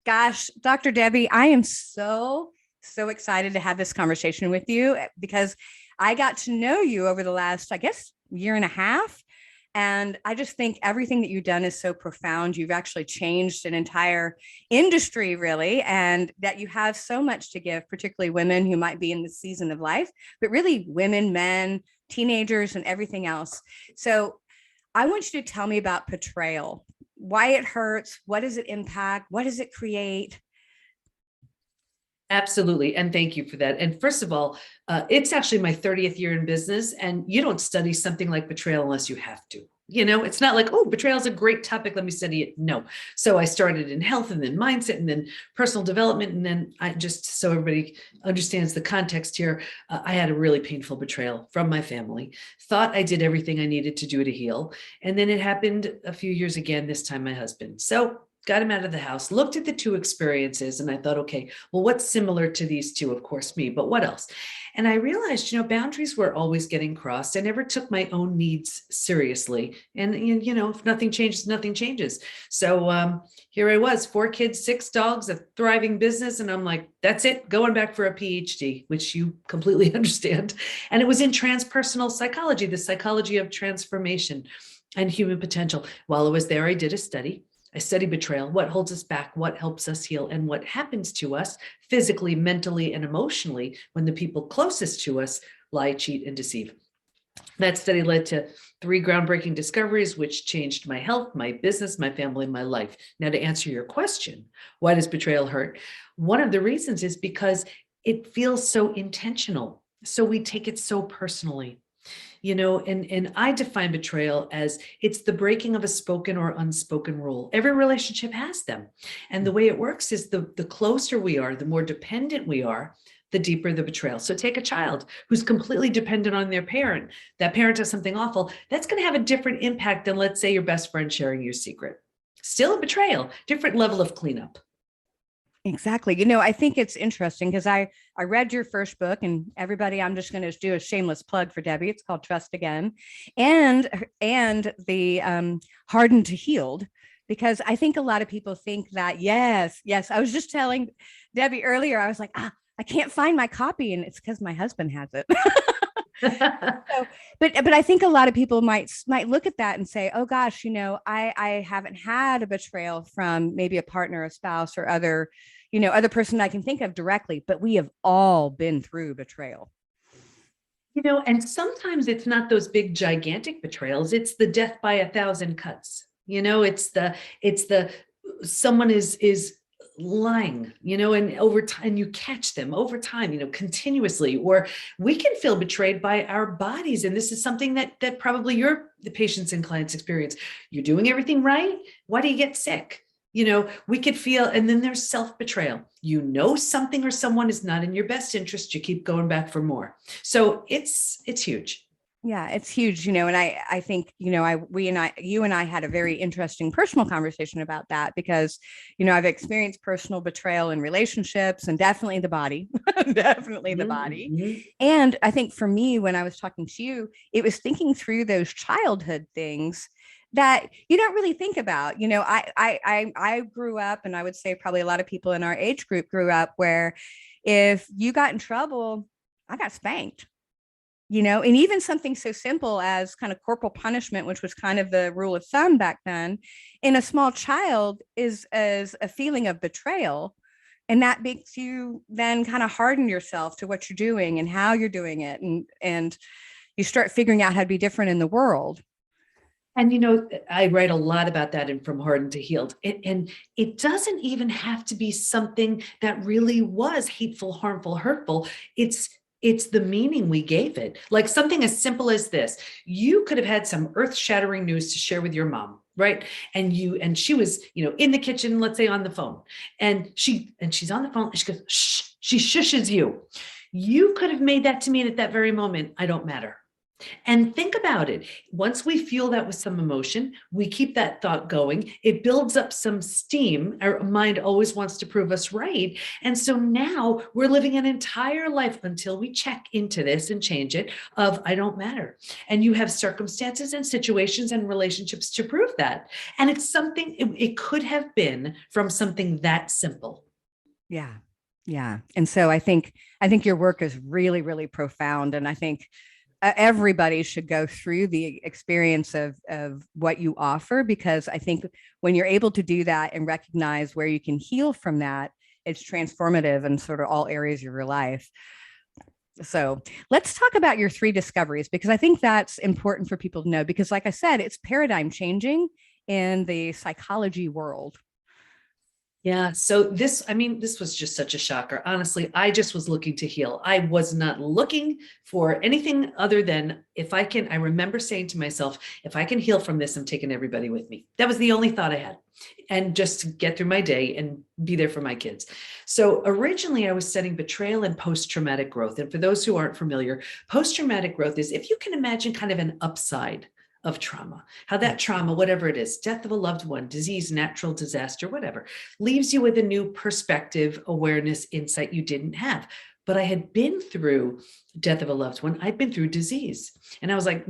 Gosh, Dr. Debbie, I am so excited to have this conversation with you because I got to know you over the last, I guess, year and a half. And I just think everything that you've done is so profound. You've actually changed an entire industry, really, and that you have so much to give, particularly women who might be in this season of life, but really women, men, teenagers, and everything else. So I want you to tell me about betrayal, why it hurts, what does it impact, what does it create? Absolutely. And thank you for that. And first of all, it's actually my 30th year in business, and you don't study something like betrayal unless you have to. It's not like, oh, betrayal is a great topic, let me study it. No. So I started in health and then mindset and then personal development. And then I just, so everybody understands the context here, I had a really painful betrayal from my family, thought I did everything I needed to do to heal. And then it happened a few years again, this time my husband. So got him out of the house, looked at the two experiences, and I thought, okay, well, what's similar to these two? Of course, me, but what else? And I realized, boundaries were always getting crossed. I never took my own needs seriously. And, if nothing changes, nothing changes. So here I was, 4 kids, 6 dogs, a thriving business. And I'm like, that's it, going back for a PhD, which you completely understand. And it was in transpersonal psychology, the psychology of transformation and human potential. While I was there, I did a study. I study betrayal, what holds us back, what helps us heal, and what happens to us physically, mentally, and emotionally when the people closest to us lie, cheat, and deceive. That study led to 3 groundbreaking discoveries, which changed my health, my business, my family, my life. Now, to answer your question, why does betrayal hurt? One of the reasons is because it feels so intentional. So we take it so personally. And I define betrayal as it's the breaking of a spoken or unspoken rule. Every relationship has them. And the way it works is the closer we are, the more dependent we are, the deeper the betrayal. So take a child who's completely dependent on their parent. That parent does something awful. That's going to have a different impact than, let's say, your best friend sharing your secret. Still a betrayal, different level of cleanup. Exactly. I think it's interesting because I read your first book, and everybody, I'm just going to do a shameless plug for Debbie. It's called Trust Again, and the Hardened to Healed, because I think a lot of people think that yes. I was just telling Debbie earlier, I was like, I can't find my copy, and it's because my husband has it. So, but I think a lot of people might look at that and say, oh gosh, I haven't had a betrayal from maybe a partner, a spouse, or other person I can think of directly, but we have all been through betrayal. And sometimes it's not those big gigantic betrayals, it's the death by 1,000 cuts. It's the someone is lying, and over time you catch them over time, continuously. Or we can feel betrayed by our bodies, and this is something that probably the patients and clients experience. You're doing everything right, why do you get sick? We could feel, and then there's self-betrayal. Something or someone is not in your best interest, you keep going back for more. So it's huge. Yeah, it's huge, and I think, you and I had a very interesting personal conversation about that because, I've experienced personal betrayal in relationships and definitely the body, definitely the body. Mm-hmm. And I think for me, when I was talking to you, it was thinking through those childhood things that you don't really think about. I grew up, and I would say probably a lot of people in our age group grew up where if you got in trouble, I got spanked. And even something so simple as kind of corporal punishment, which was kind of the rule of thumb back then, in a small child is as a feeling of betrayal. And that makes you then kind of harden yourself to what you're doing and how you're doing it. And you start figuring out how to be different in the world. And, I write a lot about that in From Hardened to Healed. And it doesn't even have to be something that really was hateful, harmful, hurtful. It's the meaning we gave it. Like something as simple as this. You could have had some earth-shattering news to share with your mom, right? And she was, in the kitchen, let's say on the phone. And she's on the phone and she goes, shh, she shushes you. You could have made that to me at that very moment. I don't matter. And think about it. Once we fuel that with some emotion, we keep that thought going. It builds up some steam. Our mind always wants to prove us right. And so now we're living an entire life until we check into this and change it of I don't matter. And you have circumstances and situations and relationships to prove that. And it's something, it could have been from something that simple. Yeah. Yeah. And so I think your work is really, really profound. And I think everybody should go through the experience of what you offer, because I think when you're able to do that and recognize where you can heal from that, it's transformative in sort of all areas of your life. So let's talk about your 3 discoveries, because I think that's important for people to know, because like I said, it's paradigm changing in the psychology world. Yeah. So this was just such a shocker. Honestly, I just was looking to heal. I was not looking for anything other than I remember saying to myself, if I can heal from this, I'm taking everybody with me. That was the only thought I had. And just to get through my day and be there for my kids. So originally I was studying betrayal and post-traumatic growth. And for those who aren't familiar, post-traumatic growth is, if you can imagine, kind of an upside of trauma, how that trauma, whatever it is, death of a loved one, disease, natural disaster, whatever, leaves you with a new perspective, awareness, insight you didn't have. But I had been through death of a loved one. I'd been through disease. And I was like,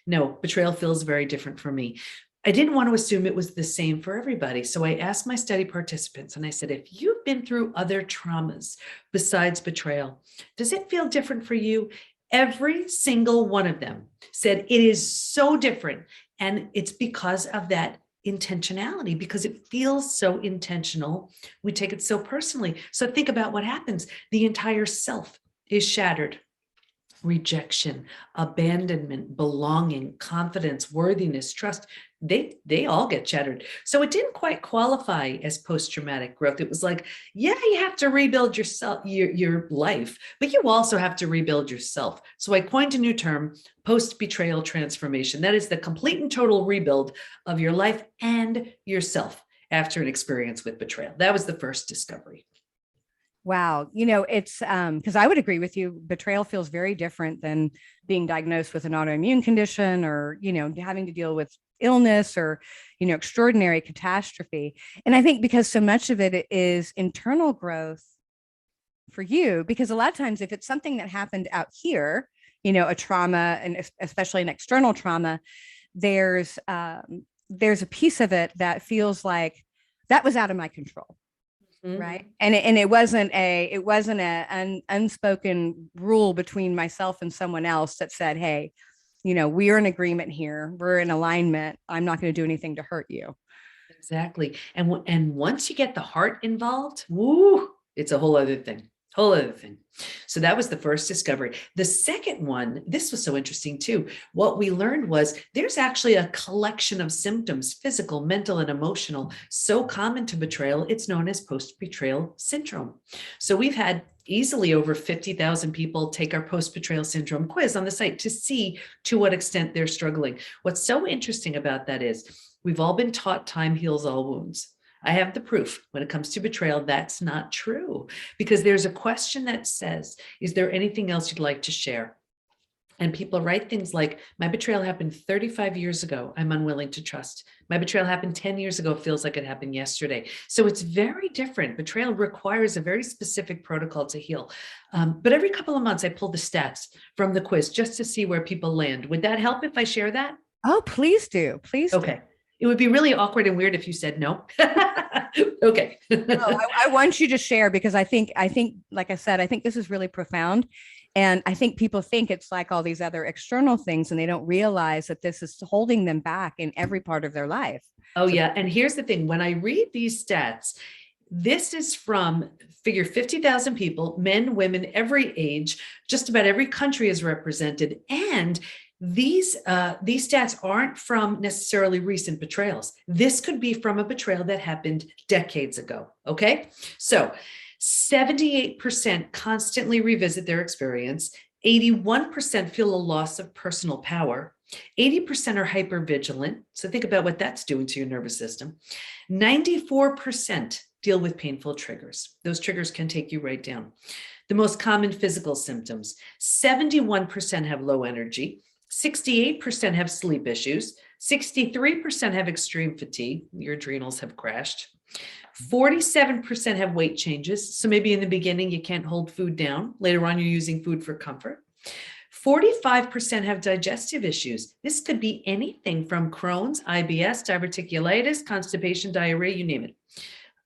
no, betrayal feels very different for me. I didn't want to assume it was the same for everybody. So I asked my study participants and I said, if you've been through other traumas besides betrayal, does it feel different for you? Every single one of them said it is so different. And it's because of that intentionality, because it feels so intentional. We take it so personally. So think about what happens. The entire self is shattered. Rejection, abandonment, belonging, confidence, worthiness, trust, they all get shattered. So it didn't quite qualify as post-traumatic growth. It was like, yeah, you have to rebuild yourself, your life, but you also have to rebuild yourself. So I coined a new term, post-betrayal transformation. That is the complete and total rebuild of your life and yourself after an experience with betrayal. That was the first discovery. Wow. It's because I would agree with you. Betrayal feels very different than being diagnosed with an autoimmune condition, or, having to deal with illness, or, extraordinary catastrophe. And I think because so much of it is internal growth for you, because a lot of times if it's something that happened out here, a trauma, and especially an external trauma, there's a piece of it that feels like that was out of my control. Right. And it wasn't an unspoken rule between myself and someone else that said, hey, we're in agreement here. We're in alignment. I'm not going to do anything to hurt you. Exactly. And once you get the heart involved, woo, it's a whole other thing. Whole other thing. So that was the first discovery. The second one, this was so interesting too. What we learned was there's actually a collection of symptoms, physical, mental, and emotional, so common to betrayal, it's known as post-betrayal syndrome. So we've had easily over 50,000 people take our post-betrayal syndrome quiz on the site to see to what extent they're struggling. What's so interesting about that is we've all been taught time heals all wounds. I have the proof. When it comes to betrayal, that's not true, because there's a question that says, is there anything else you'd like to share? And people write things like, my betrayal happened 35 years ago. I'm unwilling to trust. My betrayal happened 10 years ago. Feels like it happened yesterday. So it's very different. Betrayal requires a very specific protocol to heal. But every couple of months, I pull the stats from the quiz just to see where people land. Would that help if I share that? Oh, please do. Please do. Okay. It would be really awkward and weird if you said no. Okay. I want you to share, because I think, like I said, I think this is really profound. And I think people think it's like all these other external things, and they don't realize that this is holding them back in every part of their life. Oh, yeah. And here's the thing. When I read these stats, this is from figure 50,000 people, men, women, every age, just about every country is represented. And these stats aren't from necessarily recent betrayals. This could be from a betrayal that happened decades ago. Okay. So 78% constantly revisit their experience. 81% feel a loss of personal power. 80% are hypervigilant. So think about what that's doing to your nervous system. 94% deal with painful triggers. Those triggers can take you right down. The most common physical symptoms, 71% have low energy. 68% have sleep issues. 63% have extreme fatigue. Your adrenals have crashed. 47% have weight changes. So maybe in the beginning, you can't hold food down. Later on, you're using food for comfort. 45% have digestive issues. This could be anything from Crohn's, IBS, diverticulitis, constipation, diarrhea, you name it.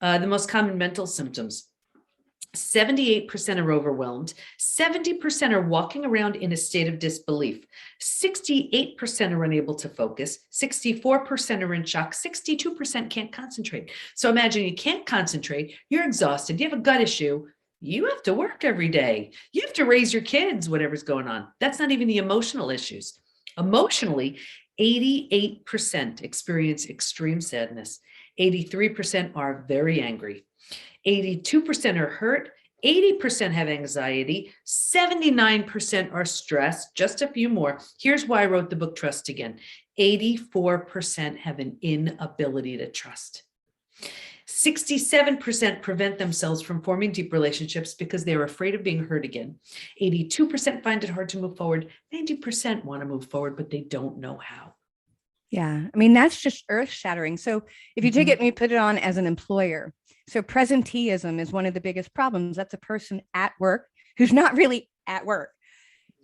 The most common mental symptoms. 78% are overwhelmed. 70% are walking around in a state of disbelief. 68% are unable to focus. 64% are in shock. 62% can't concentrate. So imagine you can't concentrate. You're exhausted. You have a gut issue. You have to work every day. You have to raise your kids, whatever's going on. That's not even the emotional issues. Emotionally, 88% experience extreme sadness. 83% are very angry. 82% are hurt, 80% have anxiety, 79% are stressed, just a few more. Here's why I wrote the book Trust Again. 84% have an inability to trust. 67% prevent themselves from forming deep relationships because they're afraid of being hurt again. 82% find it hard to move forward. 90% want to move forward, but they don't know how. Yeah. I mean, that's just earth shattering. So if you take it and you put it on as an employer, so presenteeism is one of the biggest problems. That's a person at work who's not really at work.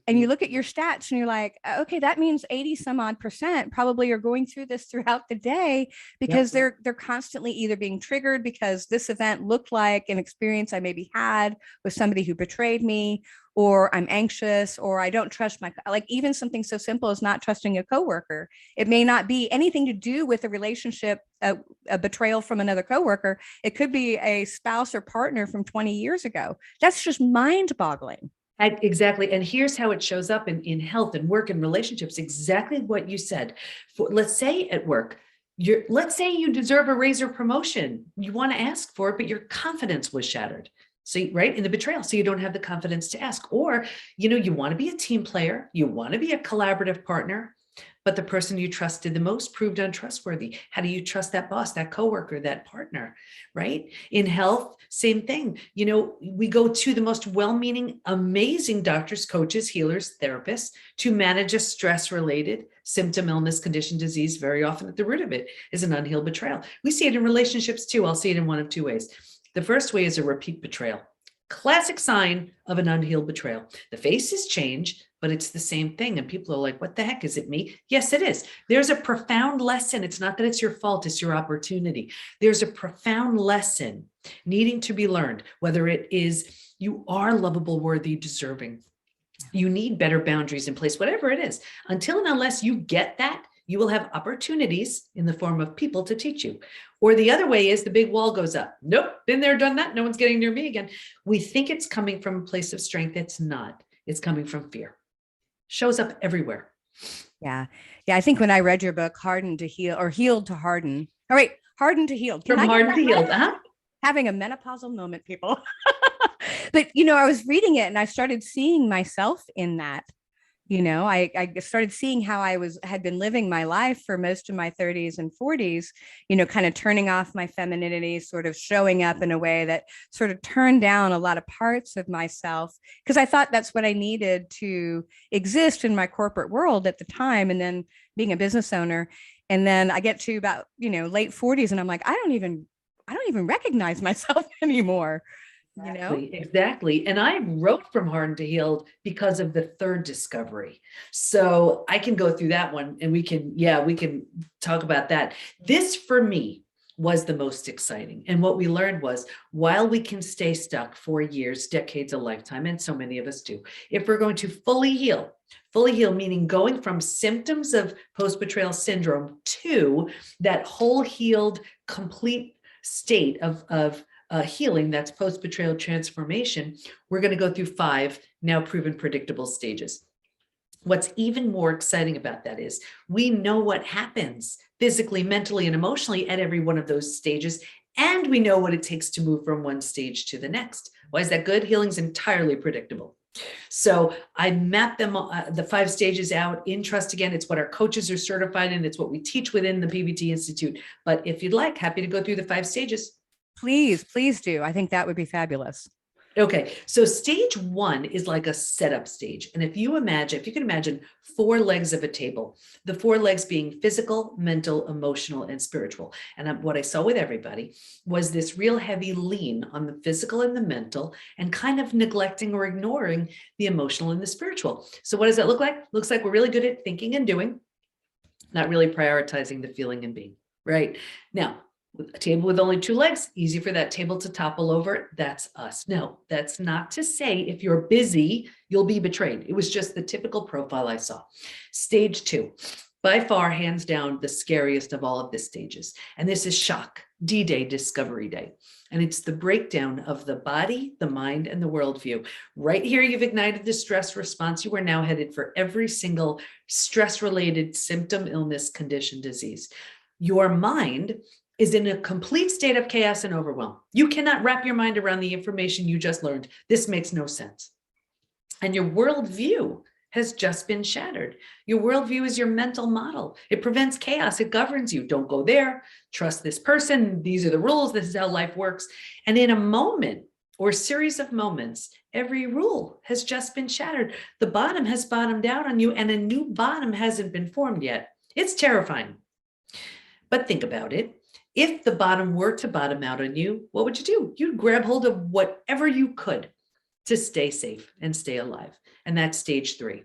And you look at your stats and you're like, okay, that means 80 some odd percent probably are going through this throughout the day because they're constantly either being triggered because this event looked like an experience I maybe had with somebody who betrayed me, or I'm anxious, or I don't trust like even something so simple as not trusting a coworker. It may not be anything to do with a relationship, a betrayal from another coworker. It could be a spouse or partner from 20 years ago. That's just mind boggling. Exactly. And here's how it shows up in health and work and relationships. Exactly what you said. Let's say at work, let's say you deserve a raise or promotion. You want to ask for it, but your confidence was shattered. So, right, in the betrayal. So you don't have the confidence to ask. Or, you want to be a team player. You want to be a collaborative partner. But the person you trusted the most proved untrustworthy. How do you trust that boss, that coworker, that partner, right? In health, same thing. We go to the most well-meaning, amazing doctors, coaches, healers, therapists to manage a stress-related symptom, illness, condition, disease. Very often at the root of it is an unhealed betrayal. We see it in relationships too. I'll see it in one of two ways. The first way is a repeat betrayal. Classic sign of an unhealed betrayal. The faces change, but it's the same thing. And people are like, what the heck? Is it me? Yes, it is. There's a profound lesson. It's not that it's your fault, it's your opportunity. There's a profound lesson needing to be learned, whether it is you are lovable, worthy, deserving. You need better boundaries in place, whatever it is. Until and unless you get that, you will have opportunities in the form of people to teach you. Or the other way is the big wall goes up. Nope, been there, done that. No one's getting near me again. We think it's coming from a place of strength. It's not. It's coming from fear. Shows up everywhere. Yeah. Yeah. I think when I read your book, Hardened to Heal, or Healed to Harden. All right. Hardened to Healed. From hardened to healed. Having a menopausal moment, people. But, I was reading it and I started seeing myself in that. I started seeing how had been living my life for most of my 30s and 40s, kind of turning off my femininity, sort of showing up in a way that sort of turned down a lot of parts of myself, because I thought that's what I needed to exist in my corporate world at the time. And then being a business owner. And then I get to about, late 40s and I'm like, I don't even recognize myself anymore. Exactly. And I wrote From Hardened to Healed because of the third discovery. So I can go through that one and we can talk about that. This for me was the most exciting. And what we learned was, while we can stay stuck for years, decades, a lifetime, and so many of us do, if we're going to fully heal, meaning going from symptoms of post-betrayal syndrome to that whole healed, complete state of healing, that's post-betrayal transformation, we're going to go through 5 now proven predictable stages. What's even more exciting about that is we know what happens physically, mentally, and emotionally at every one of those stages, and we know what it takes to move from one stage to the next. Why is that good? Healing's entirely predictable. So I mapped them, the 5 stages out in Trust Again. It's what our coaches are certified in. It's what we teach within the PBT Institute. But if you'd like, happy to go through the 5 stages. Please do. I think that would be fabulous. Okay, so stage one is like a setup stage. And if you can imagine 4 legs of a table, the 4 legs being physical, mental, emotional, and spiritual. And what I saw with everybody was this real heavy lean on the physical and the mental, and kind of neglecting or ignoring the emotional and the spiritual. So what does that look like? Looks like we're really good at thinking and doing, not really prioritizing the feeling and being, right? Now, a table with only 2 legs, easy for that table to topple over. That's us. No, that's not to say if you're busy, you'll be betrayed. It was just the typical profile I saw. Stage 2, by far, hands down, the scariest of all of the stages. And this is shock, D-Day, discovery day. And it's the breakdown of the body, the mind, and the worldview. Right here, you've ignited the stress response. You are now headed for every single stress-related symptom, illness, condition, disease. Your mind is in a complete state of chaos and overwhelm. You cannot wrap your mind around the information you just learned. This makes no sense. And your worldview has just been shattered. Your worldview is your mental model. It prevents chaos. It governs you. Don't go there. Trust this person. These are the rules. This is how life works. And in a moment or series of moments, every rule has just been shattered. The bottom has bottomed out on you, and a new bottom hasn't been formed yet. It's terrifying. But think about it. If the bottom were to bottom out on you, what would you do? You'd grab hold of whatever you could to stay safe and stay alive. And that's stage 3.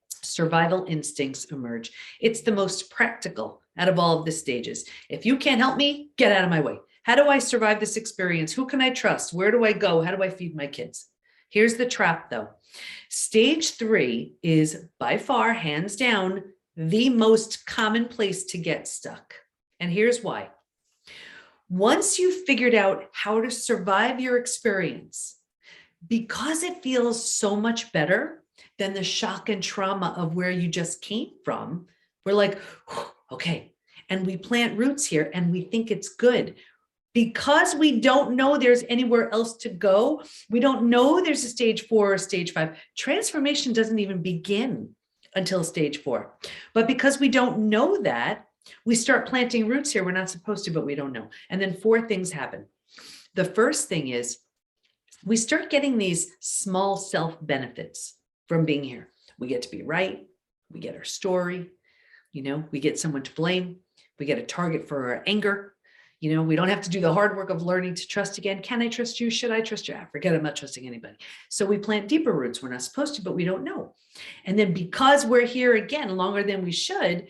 Survival instincts emerge. It's the most practical out of all of the stages. If you can't help me, get out of my way. How do I survive this experience? Who can I trust? Where do I go? How do I feed my kids? Here's the trap, though. Stage 3 is by far, hands down, the most common place to get stuck. And here's why. Once you've figured out how to survive your experience, because it feels so much better than the shock and trauma of where you just came from, we're like, okay, and we plant roots here and we think it's good. Because we don't know there's anywhere else to go, we don't know there's a stage 4 or stage 5. Transformation doesn't even begin until stage 4. But because we don't know that, we start planting roots here. We're not supposed to, but we don't know. And then 4 things happen. The first thing is we start getting these small self benefits from being here. We get to be right. We get our story. We get someone to blame. We get a target for our anger. We don't have to do the hard work of learning to trust again. Can I trust you? Should I trust you? Forget, I'm not trusting anybody. So we plant deeper roots. We're not supposed to, but we don't know. And then because we're here again longer than we should,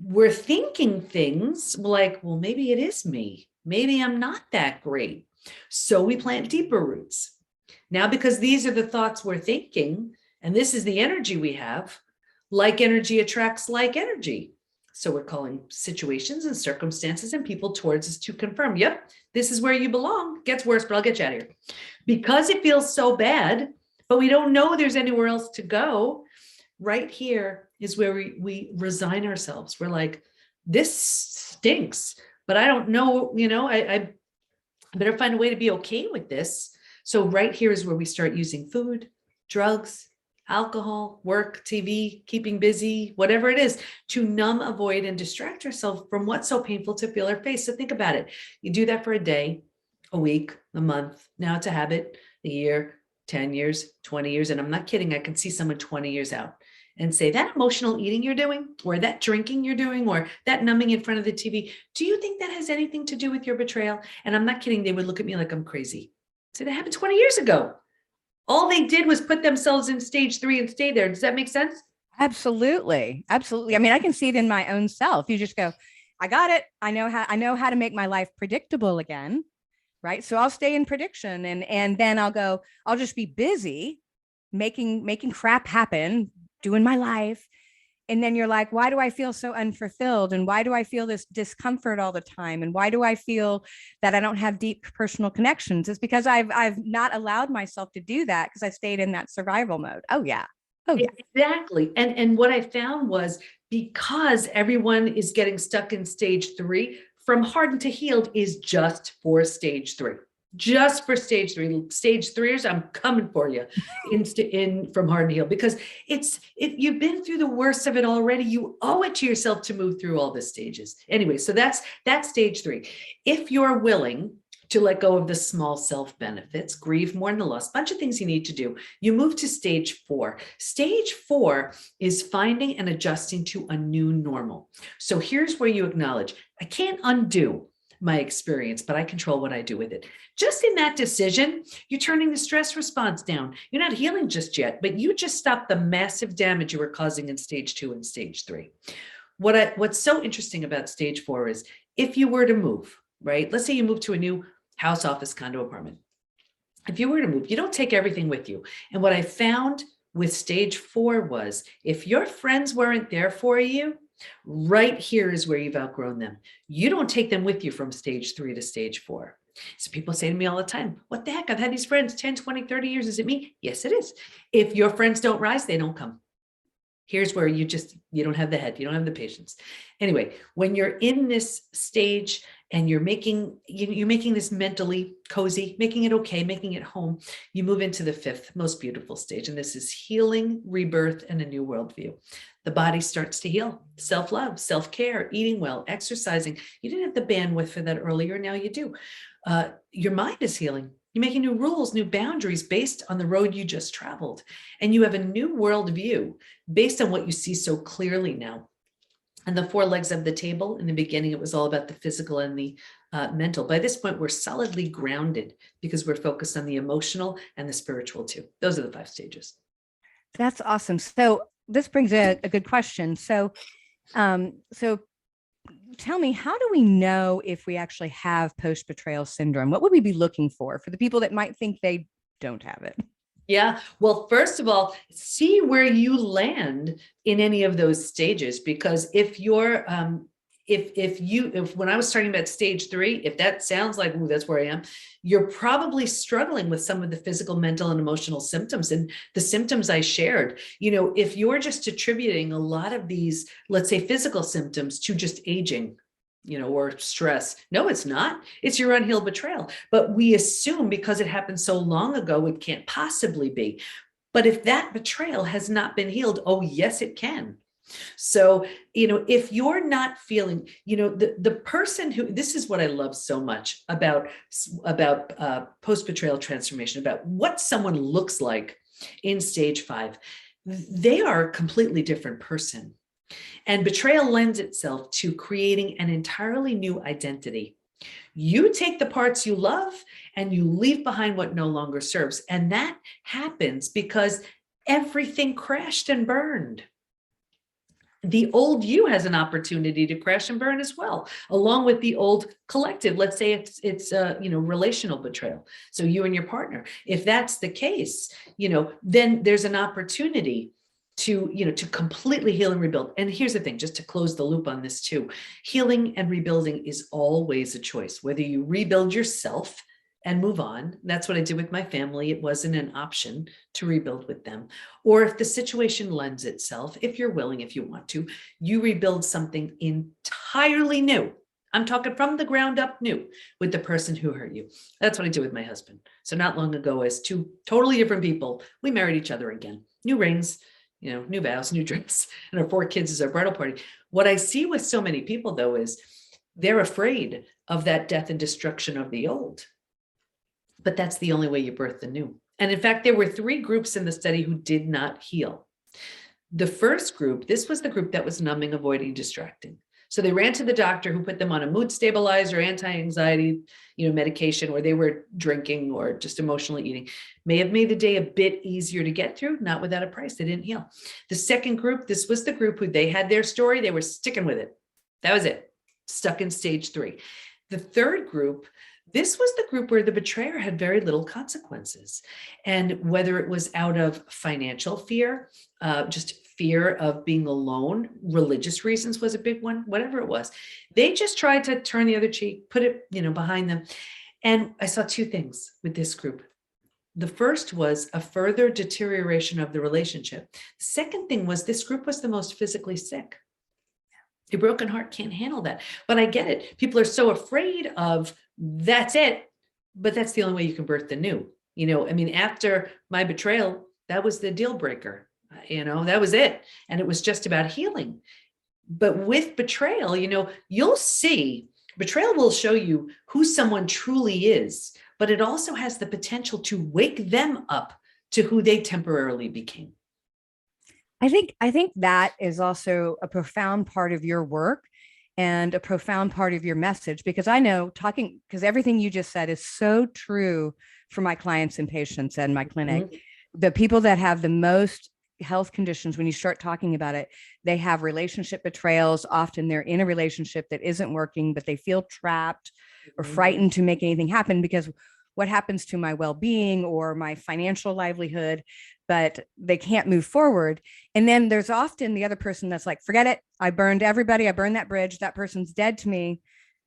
we're thinking things like, well, maybe it is me. Maybe I'm not that great. So we plant deeper roots. Now, because these are the thoughts we're thinking, and this is the energy we have, like energy attracts like energy. So we're calling situations and circumstances and people towards us to confirm, yep, this is where you belong. Gets worse, but I'll get you out of here. Because it feels so bad, but we don't know there's anywhere else to go. Right here is where we resign ourselves. We're like, this stinks, but I don't know, I better find a way to be okay with this. So right here is where we start using food, drugs, alcohol, work, TV, keeping busy, whatever it is, to numb, avoid, and distract ourselves from what's so painful to feel or face. So think about it. You do that for a day, a week, a month. Now it's a habit, a year, 10 years, 20 years. And I'm not kidding. I can see someone 20 years out and say, that emotional eating you're doing, or that drinking you're doing, or that numbing in front of the TV, do you think that has anything to do with your betrayal? And I'm not kidding. They would look at me like I'm crazy. So that happened 20 years ago. All they did was put themselves in stage 3 and stay there. Does that make sense? Absolutely. Absolutely. I mean, I can see it in my own self. You just go, I got it. I know how to make my life predictable again. Right. So I'll stay in prediction, and then I'll just be busy making crap happen, doing my life. And then you're like, why do I feel so unfulfilled? And why do I feel this discomfort all the time? And why do I feel that I don't have deep personal connections? It's because I've not allowed myself to do that because I stayed in that survival mode. Oh yeah. Oh yeah. Exactly. And what I found was, because everyone is getting stuck in stage 3, from hardened to healed is just for stage 3. Just for stage 3. Stage 3ers, I'm coming for you in from hardened to healed, because if you've been through the worst of it already, you owe it to yourself to move through all the stages. Anyway, so that's stage 3. If you're willing to let go of the small self benefits, grieve, mourn the loss, bunch of things you need to do. You move to stage 4. Stage 4 is finding and adjusting to a new normal. So here's where you acknowledge, I can't undo my experience, but I control what I do with it. Just in that decision, you're turning the stress response down. You're not healing just yet, but you just stopped the massive damage you were causing in stage 2 and stage 3. What's so interesting about stage 4 is if you were to move, right? Let's say you move to a new house, office, condo, apartment. If you were to move, you don't take everything with you. And what I found with stage 4 was if your friends weren't there for you, right here is where you've outgrown them. You don't take them with you from stage 3 to stage 4. So people say to me all the time, what the heck? I've had these friends 10, 20, 30 years. Is it me? Yes, it is. If your friends don't rise, they don't come. Here's where you don't have the head, you don't have the patience. Anyway, when you're in this stage and you're making this mentally cozy, making it okay, making it home, you move into the 5th most beautiful stage. And this is healing, rebirth, and a new worldview. The body starts to heal, self-love, self-care, eating well, exercising. You didn't have the bandwidth for that earlier. Now you do. Your mind is healing. You're making new rules, new boundaries based on the road you just traveled. And you have a new worldview based on what you see so clearly now. And the 4 legs of the table, in the beginning, it was all about the physical and the mental. By this point, we're solidly grounded because we're focused on the emotional and the spiritual too. Those are the 5 stages. That's awesome. So this brings a good question. So tell me, how do we know if we actually have post-betrayal syndrome? What would we be looking for the people that might think they don't have it? Yeah. Well, first of all, see where you land in any of those stages, because if you're, if when I was talking about stage 3, if that sounds like, ooh, that's where I am, you're probably struggling with some of the physical, mental, and emotional symptoms. And the symptoms I shared, if you're just attributing a lot of these, let's say, physical symptoms to just aging, or stress. No, it's not. It's your unhealed betrayal. But we assume because it happened so long ago, it can't possibly be. But if that betrayal has not been healed, oh, yes, it can. So, if you're not feeling, the person who, this is what I love so much about post-betrayal transformation, about what someone looks like in stage 5. They are a completely different person. And betrayal lends itself to creating an entirely new identity. You take the parts you love and you leave behind what no longer serves. And that happens because everything crashed and burned. The old you has an opportunity to crash and burn as well, along with the old collective. Let's say it's relational betrayal. So you and your partner, if that's the case, then there's an opportunity to completely heal and rebuild. And here's the thing, just to close the loop on this too, healing and rebuilding is always a choice, whether you rebuild yourself and move on. That's what I did with my family. It wasn't an option to rebuild with them. Or if the situation lends itself, if you're willing, if you want to, you rebuild something entirely new. I'm talking from the ground up new with the person who hurt you. That's what I did with my husband. So not long ago, as 2 totally different people, we married each other again. New rings, new vows, new drinks, and our 4 kids is our bridal party. What I see with so many people, though, is they're afraid of that death and destruction of the old. But that's the only way you birth the new. And in fact, there were 3 groups in the study who did not heal. The first group, this was the group that was numbing, avoiding, distracting. So they ran to the doctor who put them on a mood stabilizer, anti-anxiety, medication, or they were drinking or just emotionally eating. May have made the day a bit easier to get through, not without a price. They didn't heal. The second group, this was the group who they had their story. They were sticking with it. That was it. Stuck in stage 3. The third group, this was the group where the betrayer had very little consequences. And whether it was out of financial fear, just fear of being alone, religious reasons was a big one, whatever it was, they just tried to turn the other cheek, put it, behind them. And I saw 2 things with this group. The first was a further deterioration of the relationship. The second thing was this group was the most physically sick. A broken heart can't handle that. But I get it. People are so afraid of that's it, but that's the only way you can birth the new. After my betrayal, that was the deal breaker. That was it. And it was just about healing. But with betrayal, you'll see Betrayal will show you who someone truly is, but it also has the potential to wake them up to who they temporarily became. I think that is also a profound part of your work and a profound part of your message, because I know because everything you just said is so true for my clients and patients and my clinic. Mm-hmm. The people that have the most health conditions, when you start talking about it, they have relationship betrayals. Often they're in a relationship that isn't working, but they feel trapped or frightened to make anything happen because what happens to my well-being or my financial livelihood, but they can't move forward. And then there's often the other person that's like, forget it. I burned everybody. I burned that bridge. That person's dead to me.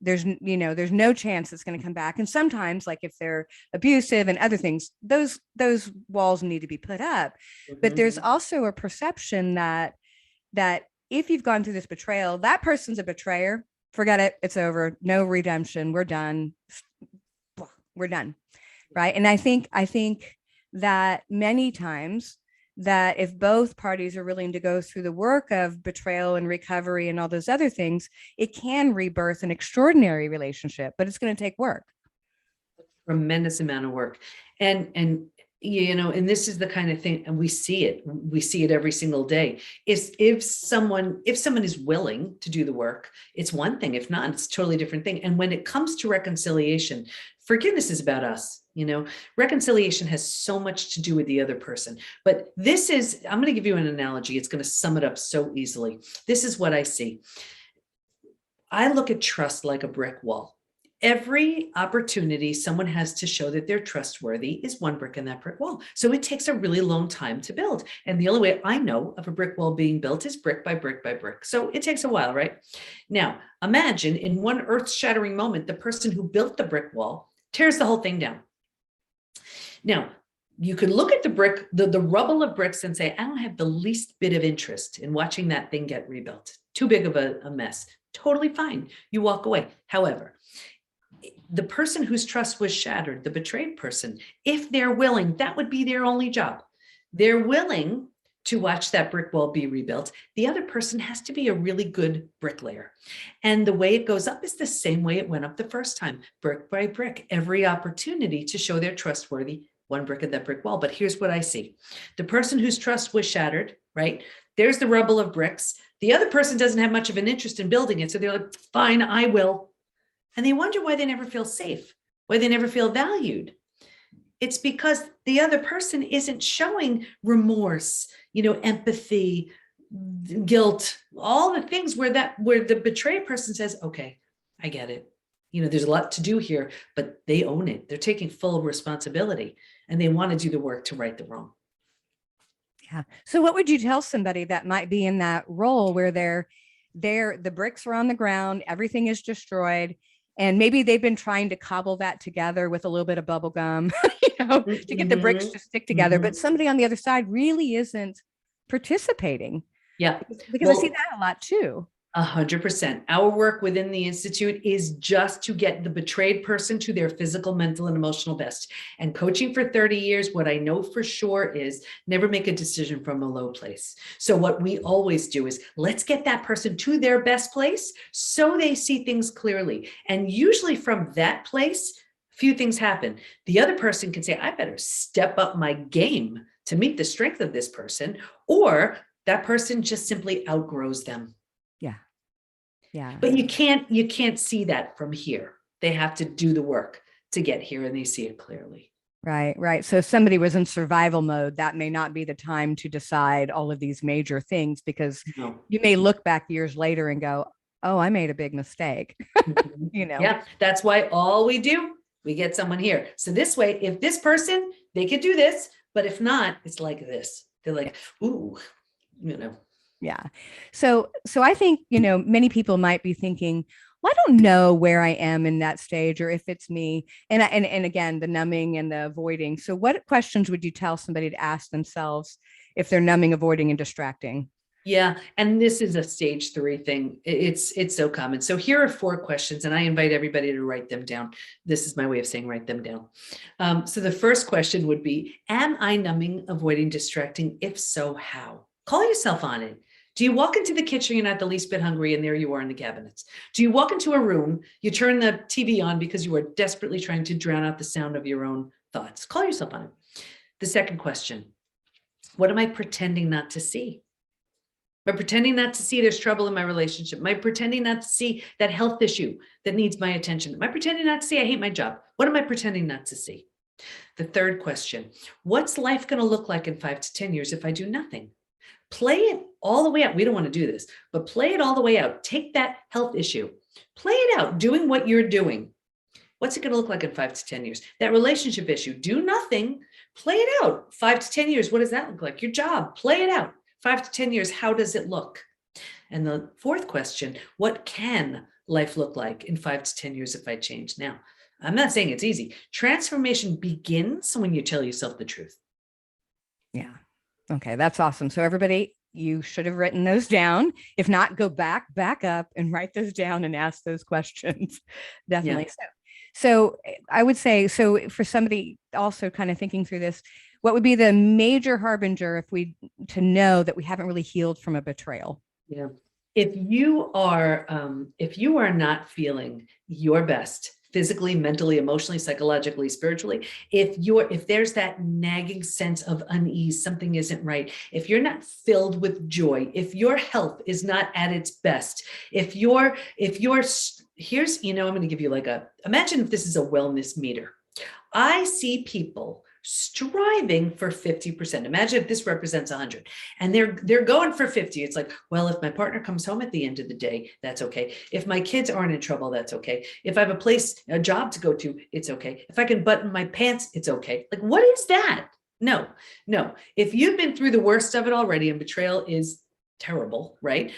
There's no chance it's going to come back. And sometimes, like if they're abusive and other things, those walls need to be put up. Mm-hmm. But there's also a perception that if you've gone through this betrayal, that person's a betrayer. Forget it. It's over. No redemption. We're done. We're done. Right. And I think that many times that if both parties are willing to go through the work of betrayal and recovery and all those other things, it can rebirth an extraordinary relationship, but it's going to take work. Tremendous amount of work. And this is the kind of thing, and we see it every single day, is if someone is willing to do the work, it's one thing. If not, it's a totally different thing. And when it comes to reconciliation, forgiveness is about us. Reconciliation has so much to do with the other person. But I'm going to give you an analogy. It's going to sum it up so easily. This is what I see. I look at trust like a brick wall. Every opportunity someone has to show that they're trustworthy is one brick in that brick wall. So it takes a really long time to build. And the only way I know of a brick wall being built is brick by brick by brick. So it takes a while, right? Now, imagine in one earth-shattering moment, the person who built the brick wall tears the whole thing down. Now, you could look at the brick, the rubble of bricks and say, I don't have the least bit of interest in watching that thing get rebuilt. Too big of a mess. Totally fine. You walk away. However, the person whose trust was shattered, the betrayed person, if they're willing, that would be their only job. They're willing to watch that brick wall be rebuilt. The other person has to be a really good bricklayer. And the way it goes up is the same way it went up the first time, brick by brick, every opportunity to show they're trustworthy, one brick of that brick wall. But here's what I see. The person whose trust was shattered, right? There's the rubble of bricks. The other person doesn't have much of an interest in building it. So they're like, fine, I will. And they wonder why they never feel safe, why they never feel valued. It's because the other person isn't showing remorse, empathy, guilt, all the things where the betrayed person says, okay, I get it. There's a lot to do here, but they own it. They're taking full responsibility and they want to do the work to right the wrong. Yeah. So what would you tell somebody that might be in that role where the bricks are on the ground, everything is destroyed, and maybe they've been trying to cobble that together with a little bit of bubble gum, to get the bricks to stick together, but somebody on the other side really isn't participating. Yeah. Because I see that a lot too. 100%. Our work within the Institute is just to get the betrayed person to their physical, mental, and emotional best. And coaching for 30 years, what I know for sure is never make a decision from a low place. So what we always do is let's get that person to their best place so they see things clearly. And usually from that place, few things happen. The other person can say, I better step up my game to meet the strength of this person, or that person just simply outgrows them. Yeah. But you can't see that from here. They have to do the work to get here and they see it clearly. Right. So if somebody was in survival mode, that may not be the time to decide all of these major things, because you may look back years later and go, oh, I made a big mistake. Yeah, that's why all we do, we get someone here. So this way, if this person, they could do this, but if not, it's like this. They're like, ooh, Yeah. So I think, many people might be thinking, well, I don't know where I am in that stage or if it's me. And again, the numbing and the avoiding. So what questions would you tell somebody to ask themselves if they're numbing, avoiding, and distracting? Yeah. And this is a stage 3 thing. It's so common. So here are 4 questions and I invite everybody to write them down. This is my way of saying write them down. So the first question would be, am I numbing, avoiding, distracting? If so, how? Call yourself on it. Do you walk into the kitchen, you're not the least bit hungry, and there you are in the cabinets? Do you walk into a room, you turn the TV on because you are desperately trying to drown out the sound of your own thoughts? Call yourself on it. The second question, what am I pretending not to see? Am I pretending not to see there's trouble in my relationship? Am I pretending not to see that health issue that needs my attention? Am I pretending not to see I hate my job? What am I pretending not to see? The third question, what's life going to look like in 5 to 10 years if I do nothing? Play it all the way out. We don't want to do this, but play it all the way out. Take that health issue, play it out, doing what you're doing. What's it going to look like in 5 to 10 years? That relationship issue, do nothing, play it out. 5 to 10 years, what does that look like? Your job, play it out. 5 to 10 years, how does it look? And the fourth question, what can life look like in 5 to 10 years if I change now? I'm not saying it's easy. Transformation begins when you tell yourself the truth. Yeah. Okay. That's awesome. So everybody, you should have written those down. If not, go back up and write those down and ask those questions. Definitely. Yeah. So I would say, so for somebody also kind of thinking through this, what would be the major harbinger to know that we haven't really healed from a betrayal? Yeah. If you are not feeling your best, physically, mentally, emotionally, psychologically, spiritually, if there's that nagging sense of unease, something isn't right, if you're not filled with joy, if your health is not at its best, if you're here's, I'm going to give you imagine if this is a wellness meter. I see people striving for 50%. Imagine if this represents 100 and they're going for 50. It's like, well, if my partner comes home at the end of the day, that's okay. If my kids aren't in trouble, that's okay. If I have a job to go to, it's okay. If I can button my pants, it's okay. Like, what is that? No. If you've been through the worst of it already, and betrayal is terrible, right?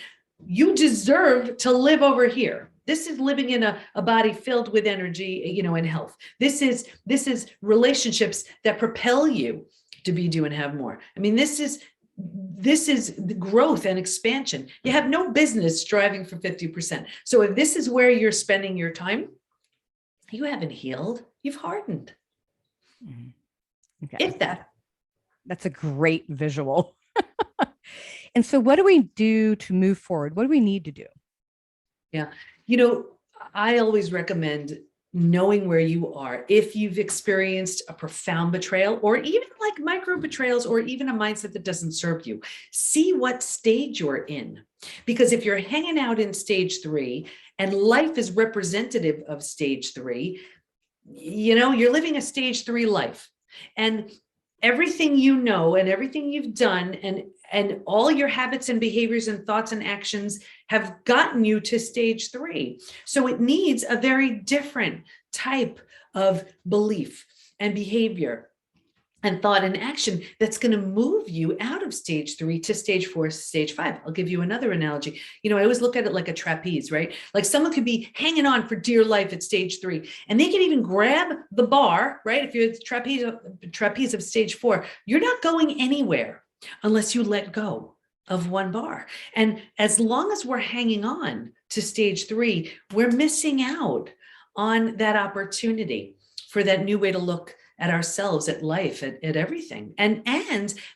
You deserve to live over here. This is living in a body filled with energy, and health. This is relationships that propel you to be, do, and have more. I mean, this is the growth and expansion. You have no business striving for 50%. So if this is where you're spending your time, you haven't healed, you've hardened. Okay. If that. That's a great visual. And so what do we do to move forward? What do we need to do? Yeah. I always recommend knowing where you are. If you've experienced a profound betrayal, or even like micro betrayals, or even a mindset that doesn't serve you, see what stage you're in. Because if you're hanging out in stage 3 and life is representative of stage 3, you're living a stage 3 life. And everything and everything you've done and all your habits and behaviors and thoughts and actions have gotten you to stage 3. So it needs a very different type of belief and behavior and thought and action that's going to move you out of stage 3 to stage 4, stage 5. I'll give you another analogy. I always look at it like a trapeze, right? Like someone could be hanging on for dear life at stage 3, and they can even grab the bar, right? If you're at trapeze of stage 4, you're not going anywhere unless you let go of one bar. And as long as we're hanging on to stage 3, we're missing out on that opportunity for that new way to look at ourselves, at life, at everything, and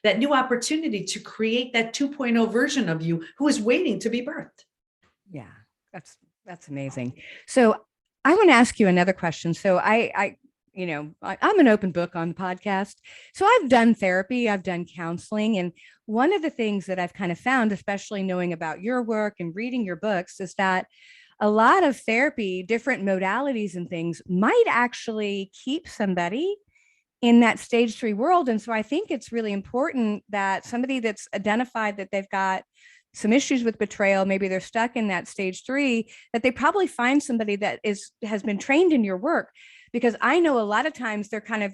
that new opportunity to create that 2.0 version of you who is waiting to be birthed. Yeah, that's amazing. So I want to ask you another question. So I'm an open book on the podcast. So I've done therapy, I've done counseling. And one of the things that I've kind of found, especially knowing about your work and reading your books, is that a lot of therapy, different modalities and things might actually keep somebody in that stage 3 world. And so I think it's really important that somebody that's identified that they've got some issues with betrayal, maybe they're stuck in that stage 3, that they probably find somebody that has been trained in your work. Because I know a lot of times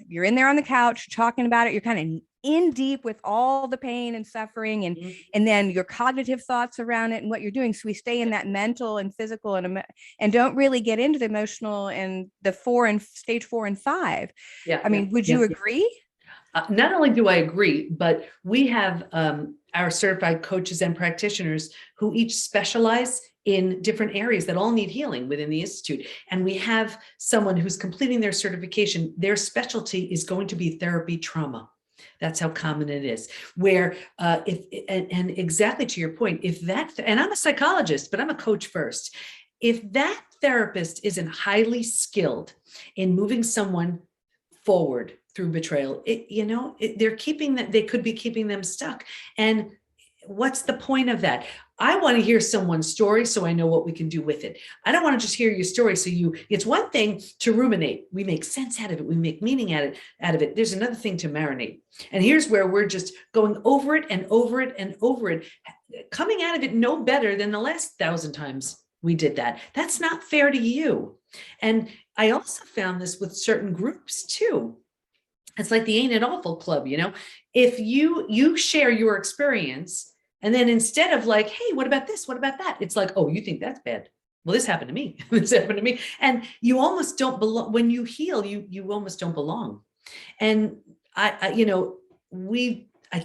you're in there on the couch talking about it, you're kind of in deep with all the pain and suffering and then your cognitive thoughts around it and what you're doing. So we stay in that mental and physical and don't really get into the emotional and the stage 4 and 5. Yeah. I mean, would you agree? Not only do I agree, but we have our certified coaches and practitioners who each specialize in different areas that all need healing within the Institute. And we have someone who's completing their certification. Their specialty is going to be therapy trauma. That's how common it is. Where and exactly to your point, if that, and I'm a psychologist, but I'm a coach first. If that therapist isn't highly skilled in moving someone forward through betrayal, they're keeping that, they could be keeping them stuck. And what's the point of that? I want to hear someone's story so I know what we can do with it. I don't want to just hear your story. So it's one thing to ruminate. We make sense out of it. We make meaning out of it. There's another thing to marinate. And here's where we're just going over it and over it and over it, coming out of it no better than the last 1,000 times we did that. That's not fair to you. And I also found this with certain groups too. It's like the Ain't It Awful Club, if you share your experience, and then instead of like, hey, what about this? What about that? It's like, oh, you think that's bad? Well, this happened to me. This happened to me. And you almost don't belong. When you heal, you almost don't belong. And I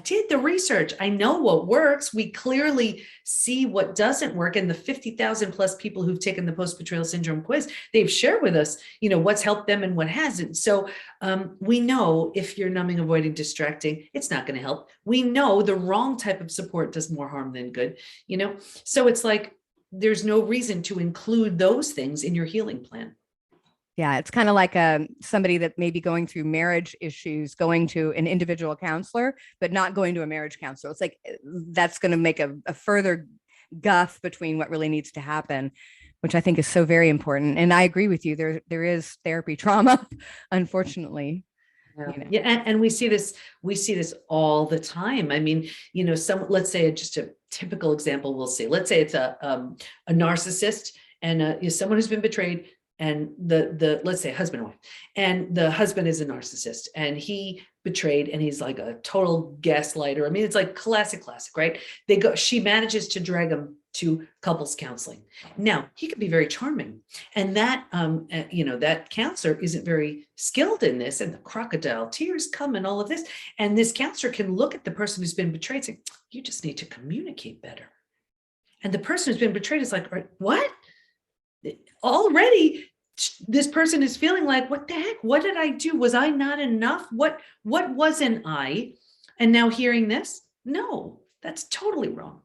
did the research. I know what works. We clearly see what doesn't work. And the 50,000 plus people who've taken the post-betrayal syndrome quiz, they've shared with us, what's helped them and what hasn't. So we know if you're numbing, avoiding, distracting, it's not going to help. We know the wrong type of support does more harm than good, So it's like, there's no reason to include those things in your healing plan. Yeah, it's kind of like somebody that may be going through marriage issues, going to an individual counselor, but not going to a marriage counselor. It's like that's going to make a further guff between what really needs to happen, which I think is so very important. And I agree with you. There is therapy trauma, unfortunately. Yeah. And we see this all the time. I mean, let's say just a typical example we'll see. Let's say it's a narcissist and someone who's been betrayed. And the let's say husband and wife, and the husband is a narcissist and he betrayed and he's like a total gaslighter. I mean, it's like classic, right? She manages to drag him to couples counseling. Now he could be very charming. And that, that counselor isn't very skilled in this, and the crocodile tears come and all of this. And this counselor can look at the person who's been betrayed and say, you just need to communicate better. And the person who's been betrayed is like, what? Already this person is feeling like, what the heck? What did I do? Was I not enough? What wasn't I? And now hearing this, no, that's totally wrong.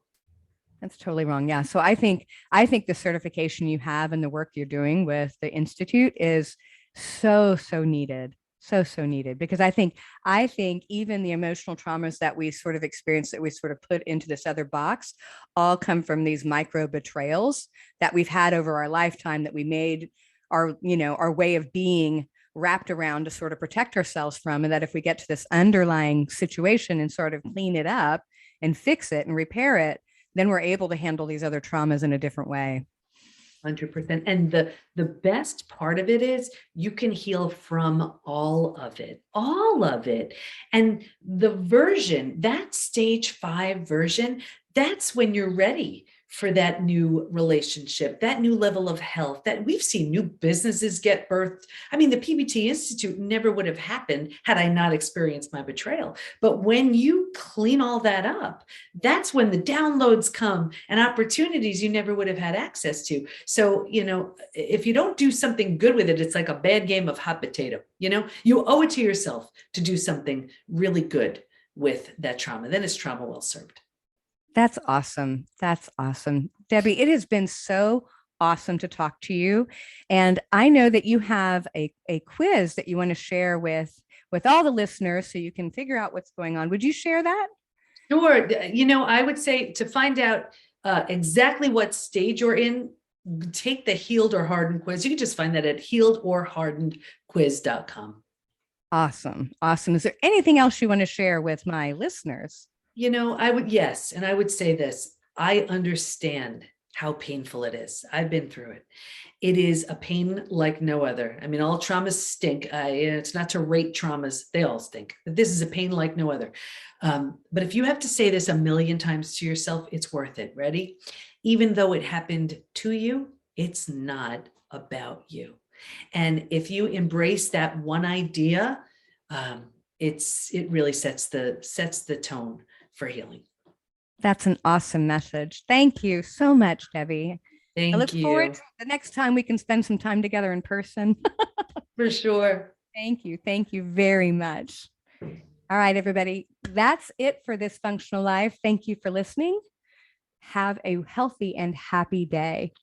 That's totally wrong. Yeah. So I think the certification you have and the work you're doing with the Institute is so needed. So needed, because I think even the emotional traumas that we sort of experience, that we sort of put into this other box, all come from these micro betrayals that we've had over our lifetime, that we made our way of being wrapped around to sort of protect ourselves from. And that if we get to this underlying situation and sort of clean it up and fix it and repair it, then we're able to handle these other traumas in a different way. 100%. And the best part of it is you can heal from all of it. And that stage 5 version, that's when you're ready for that new relationship, that new level of health, that we've seen new businesses get birthed. I mean, the PBT Institute never would have happened had I not experienced my betrayal. But when you clean all that up, that's when the downloads come and opportunities you never would have had access to. So, if you don't do something good with it, it's like a bad game of hot potato. You owe it to yourself to do something really good with that trauma. Then it's trauma well served. That's awesome. That's awesome. Debi, it has been so awesome to talk to you. And I know that you have a quiz that you want to share with all the listeners so you can figure out what's going on. Would you share that? Sure. I would say to find out exactly what stage you're in, take the Healed or Hardened quiz. You can just find that at healedorhardenedquiz.com. Awesome. Is there anything else you want to share with my listeners? Yes. And I would say this, I understand how painful it is. I've been through it. It is a pain like no other. I mean, all traumas stink. It's not to rate traumas. They all stink. But this is a pain like no other. But if you have to say this 1,000,000 times to yourself, it's worth it. Ready? Even though it happened to you, it's not about you. And if you embrace that one idea, it really sets the tone for healing. That's an awesome message. Thank you so much, Debi. Thank you. I look forward to the next time we can spend some time together in person. For sure. Thank you. Thank you very much. All right, everybody. That's it for this functional life. Thank you for listening. Have a healthy and happy day.